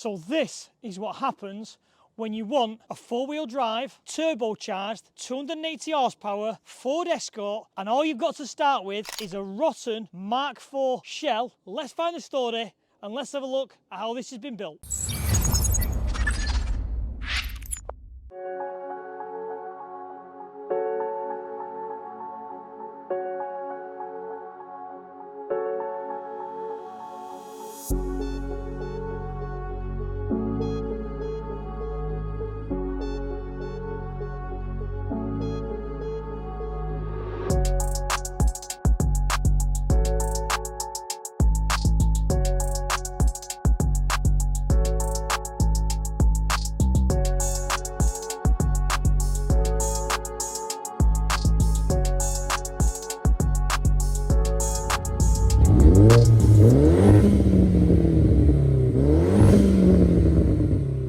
So this is what happens when you want a four-wheel drive, turbocharged, 280 horsepower, Ford Escort, and all you've got to start with is a rotten Mark IV shell. Let's find the story and let's have a look at how this has been built.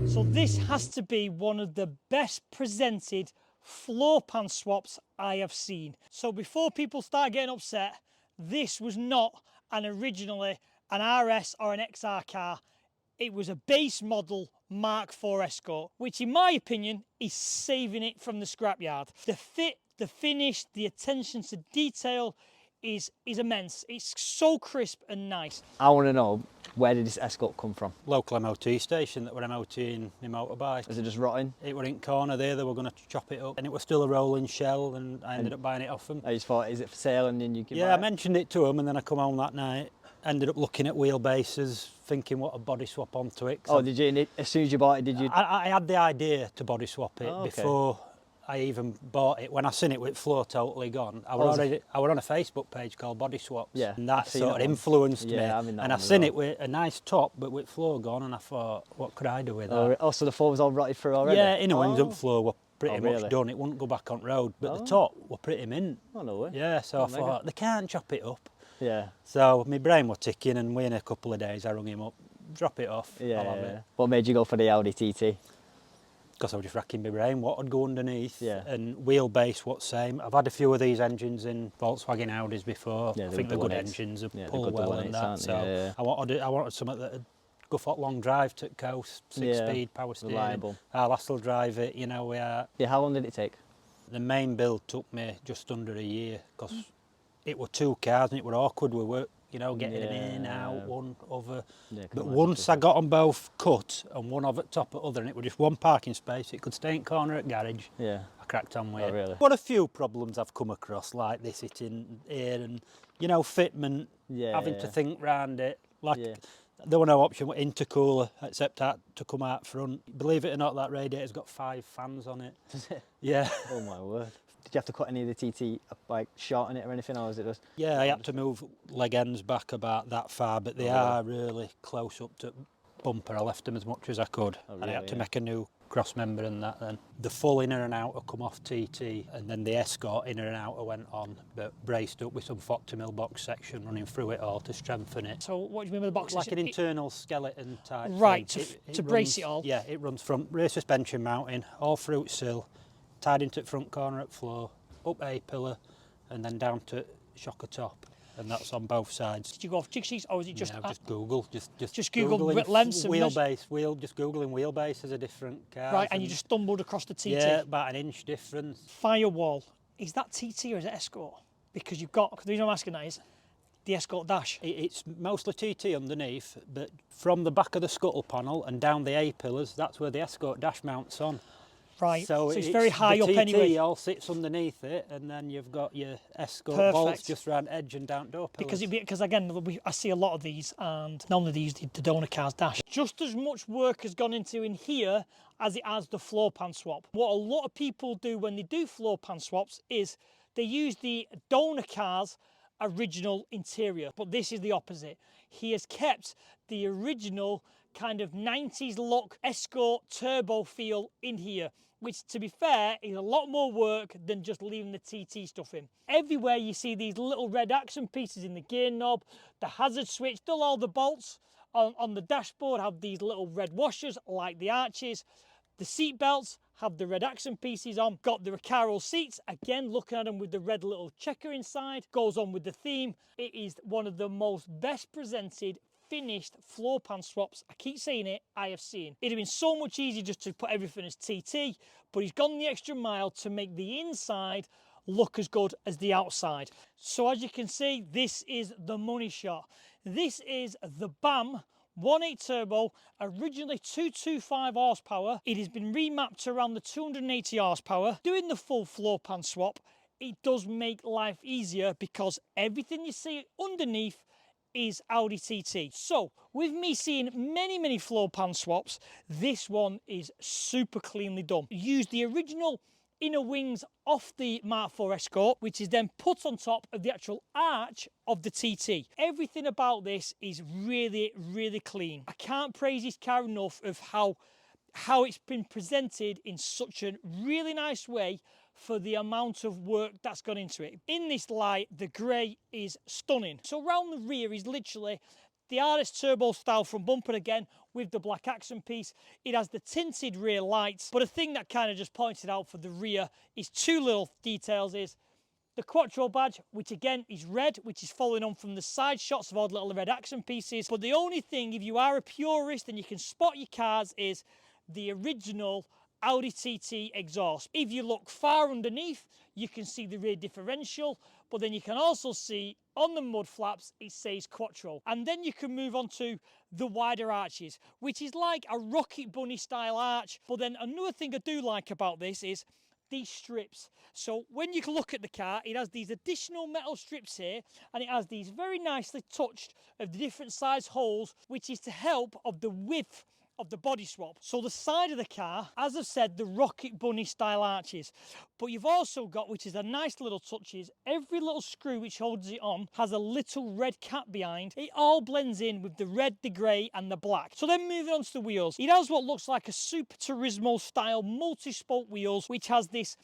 So this has to be one of the best presented floor pan swaps I have seen. So before people start getting upset, this was not originally an RS or an XR car. It was a base model Mark IV Escort, which in my opinion is saving it from the scrapyard. The fit, the finish, the attention to detail is immense. It's so crisp and nice. I want to know, where did this Escort come from? Local MOT station that were MOTing my motorbike. Was it just rotting? It were in corner there, they were going to chop it up, and it was still a rolling shell, and I ended up buying it off them. I just thought, is it for sale, and then you can buy Yeah, I it? mentioned it to them, and then I come home that night, ended up looking at wheelbases, thinking what a body swap onto it. Oh, did you, as soon as you bought it, did you? I had the idea to body swap it okay. before I even bought it. When I seen it with floor totally gone, I were on a Facebook page called Body Swaps, Yeah, and that I've seen sort that of one. influenced me. Yeah, I'm in that and I one as seen well. it with a nice top, but with floor gone, and I thought, what could I do with that? Oh, so the floor was all rotted through already? Yeah, inner wings Oh. up floor were pretty really? much done. It wouldn't go back on road, but the Oh. top were pretty mint. Oh, no way. Yeah, so I mega. thought, they can't chop it up. Yeah. So my brain was ticking, and within a couple of days I rung him up, drop it off, Yeah, I'll have yeah. it. What made you go for the Audi TT? Because I was just racking my brain, what would go underneath, Yeah. and wheelbase what's same. I've had a few of these engines in Volkswagen Audis before. Yeah, I they're think they're good good 1.8s. engines, Yeah, they're pull good well 1.8s, and that. aren't they? So Yeah. I wanted something that would go for long drive to coast, 6-speed, power steering. reliable. I'll still drive it, you know. Yeah, how long did it take? The main build took me just under a year, because it were two cars and it were awkward. We were, you know, getting them in, out, one over. Yeah, But once I got them both cut and one over the top of the other, and it was just one parking space, it could stay in corner at garage. Yeah. I cracked on with Oh, it. really? What a few problems I've come across like this hitting here, and you know, fitment, Yeah, having yeah. to think round it. Like Yeah. there were no option with intercooler except that to come out front. Believe it or not, that radiator's got 5 fans on it. Does it? Yeah. Oh my word. Did you have to cut any of the TT, like shorten it or anything, or was it just? Yeah, I had to move leg ends back about that far, but they are really close up to bumper. I left them as much as I could, and I had to make a new cross member and that then. The full inner and outer come off TT, and then the Escort inner and outer went on, but braced up with some 40mm box section running through it all to strengthen it. So what do you mean by the box? Like an internal skeleton type Right, thing. to brace it all? Yeah, it runs from rear suspension mounting, all through sill, tied into the front corner at floor, up A-pillar, and then down to shocker top. And that's on both sides. Did you go off jig sheets or was it just... No, just Google. Just Google Googling lengths and wheelbase. Just Googling wheelbase as a different car. Right, and you just stumbled across the TT? Yeah, about an inch difference. Firewall, is that TT or is it Escort? Because you've got, the reason I'm asking that is the Escort dash. It's mostly TT underneath, but from the back of the scuttle panel and down the A-pillars, that's where the Escort dash mounts on. Right, so it's very high up anyway. The TT all sits underneath it, and then you've got your Escort Perfect. bolts just round edge and down door pillars. Because again, I see a lot of these, and none of these, the donor cars dash. Just as much work has gone into in here as it has the floor pan swap. What a lot of people do when they do floor pan swaps is they use the donor car's original interior, but this is the opposite. He has kept the original kind of 90s look Escort turbo feel in here, which to be fair is a lot more work than just leaving the TT stuff in. Everywhere you see these little red action pieces in the gear knob, the hazard switch, still all the bolts on the dashboard have these little red washers like the arches. The seat belts have the red accent pieces on. Got the Recaro seats, again looking at them with the red little checker inside. Goes on with the theme. It is one of the most best presented finished floor pan swaps, I keep saying it, I have seen. It'd have been so much easier just to put everything as TT, but he's gone the extra mile to make the inside look as good as the outside. So as you can see, this is the money shot. This is the BAM 1.8 turbo, originally 225 horsepower. It has been remapped to around the 280 horsepower. Doing the full floor pan swap, it does make life easier because everything you see underneath is Audi TT. So with me seeing many floor pan swaps, this one is super cleanly done. Use the original inner wings off the Mark IV Escort, which is then put on top of the actual arch of the TT. Everything about this is really clean. I can't praise this car enough of how it's been presented in such a really nice way for the amount of work that's gone into it. In this light, the grey is stunning. So around the rear is literally the RS Turbo style front bumper again with the black accent piece. It has the tinted rear lights, but a thing that kind of just pointed out for the rear is two little details is the Quattro badge, which again is red, which is following on from the side shots of all the little red accent pieces. But the only thing, if you are a purist and you can spot your cars, is the original Audi TT exhaust. If you look far underneath, you can see the rear differential, but then you can also see on the mud flaps, it says Quattro. And then you can move on to the wider arches, which is like a Rocket Bunny style arch. But then another thing I do like about this is these strips. So when you look at the car, it has these additional metal strips here, and it has these very nicely touched of the different size holes, which is to help of the width of the body swap. So the side of the car, as I've said, the Rocket Bunny style arches, but you've also got, which is a nice little touch, is every little screw which holds it on has a little red cap behind. It all blends in with the red, the grey and the black. So then moving on to the wheels, it has what looks like a Super Turismo style multi-spoke wheels, which has this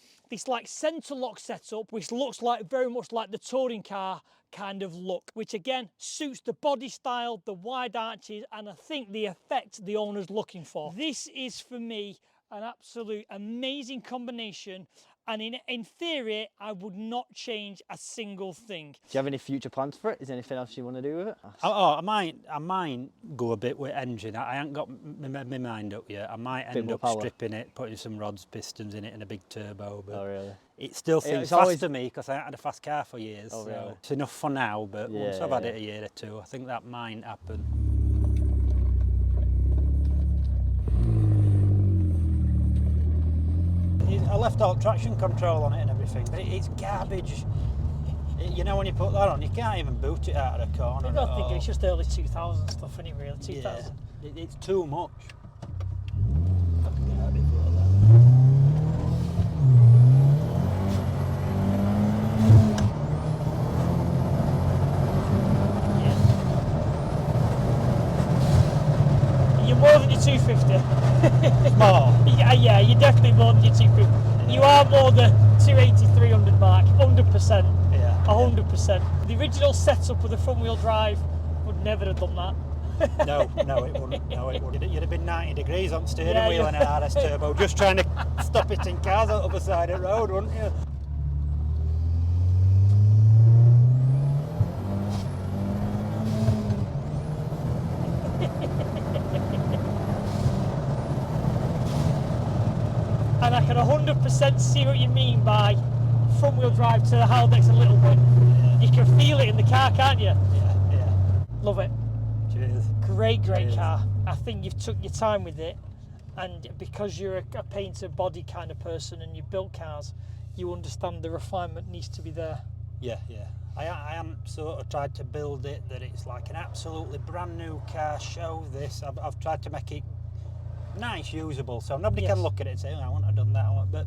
like centre lock setup, which looks like very much like the touring car kind of look, which again suits the body style, the wide arches, and I think the effect the owner's looking for. This is for me an absolute amazing combination, and in theory I would not change a single thing. Do you have any future plans for it? Is there anything else you want to do with it? I might go a bit with engine. I ain't got my mind up yet. I might end up stripping it, putting some rods, pistons in it, and a big turbo. But oh really? It still seems fast to me because I haven't had a fast car for years. Oh, so really? it's enough for now, but once I've had it a year or two, I think that might happen. I left all traction control on it and everything, but it's garbage. You know, when you put that on, you can't even boot it out of the corner. I don't think it's just early 2000 stuff, isn't it, really? 2000. Yeah, it's too much. You're more than your 250. More? Yeah, you're definitely more than your 250. Yeah. You are more than 280, 300 mark, 100%. Yeah. 100%. The original setup of the front wheel drive would never have done that. No, it wouldn't. No, it wouldn't. You'd have been 90 degrees on steering wheel in an RS Turbo, just trying to stop hitting cars on the other side of the road, wouldn't you? And I can 100% see what you mean by front wheel drive to the Haldex a little bit. Yeah. You can feel it in the car, can't you? Yeah. Love it. Cheers. Great car. I think you've took your time with it, and because you're a painted body kind of person and you've built cars, you understand the refinement needs to be there. Yeah. I am sort of tried to build it that it's like an absolutely brand new car. Show this. I've tried to make it nice, usable, so nobody can look at it and say, oh, I wouldn't have done that,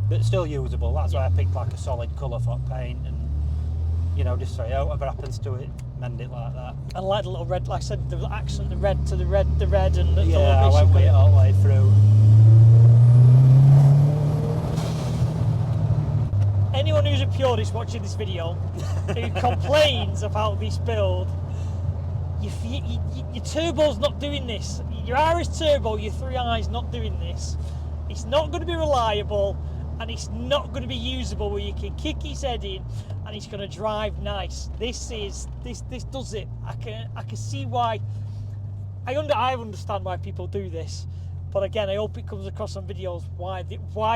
but still usable. That's why I picked like a solid colour for paint, and you know, just say, oh, whatever happens to it, mend it like that. And like the little red, like I said, the accent, the red, and the I went with it all the way through. Anyone who's a purist watching this video who complains about this build, your turbo's not doing this. Your RS Turbo, your 3i's not doing this. It's not going to be reliable, and it's not going to be usable where you can kick its head in and it's going to drive nice. This does it. I can see why. I understand why people do this, but again, I hope it comes across on videos why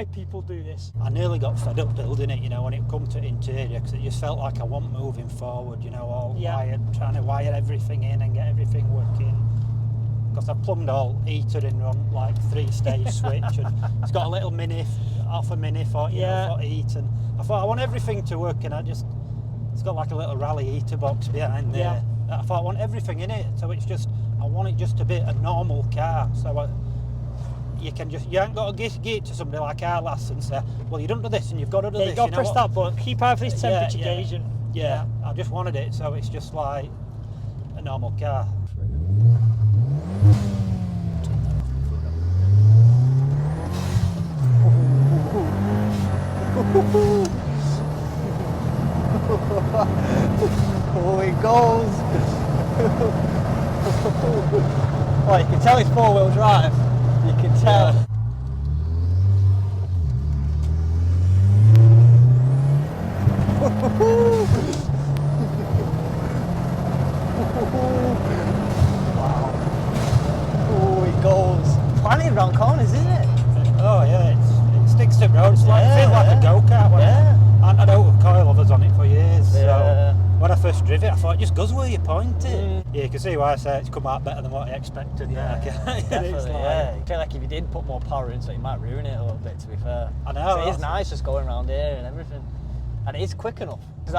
people do this. I nearly got fed up building it, you know, when it come to interior, because it just felt like I wasn't moving forward, you know, all wired, trying to wire everything in and get everything working. Because I plumbed all heater in on like 3-stage switch, and it's got a little half a mini for, you know, for heat, and I thought I want everything to work, and it's got like a little rally heater box behind there. I thought I want everything in it, so it's just, I want it just to be a normal car, so you ain't got to get it to somebody like our lass and say, well, you don't do this and you've got to do this. You got to press that button, keep out of this temperature gauge. And, I just wanted it, so it's just like a normal car. Oh, it goes! Oh, you can tell it's 4-wheel drive. You can tell. Wow. Oh, it goes. Planning round corners, isn't it? Oh yeah, it sticks to road. It's like, it feels like a go-kart. I know coilovers on it for years, so when I first drove it, I thought it just goes where you point it. Yeah, you can see why I say it's come out better than what I expected. Definitely, I feel like if you did put more power into it, you might ruin it a little bit, to be fair. I know. So it is nice just going around here and everything. And it is quick enough. Because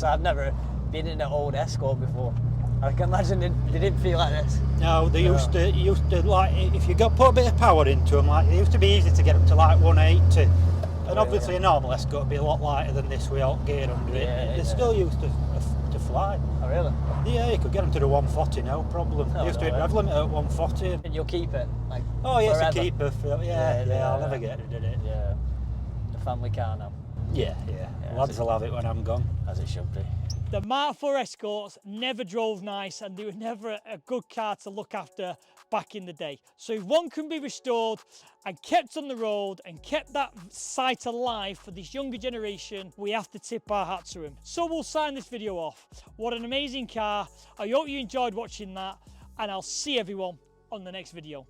I've never been in an old Escort before. I can imagine they didn't feel like this. No, they used to like, if you put a bit of power into them, like, it used to be easy to get up to like 180. And obviously a normal Escort would be a lot lighter than this with alt gear under it. They're still used to fly. Oh really? Yeah, you could get them to the 140, no problem. They used to rev limit at 140. And you'll keep it? Like, oh yes, forever? a keeper. I'll never get rid of it. Yeah. The family car now. Yeah. Lads will have it when I'm gone. As it should be. The Mark IV Escorts never drove nice, and they were never a good car to look after back in the day. So if one can be restored and kept on the road and kept that site alive for this younger generation, we have to tip our hat to him. So we'll sign this video off. What an amazing car. I hope you enjoyed watching that, and I'll see everyone on the next video.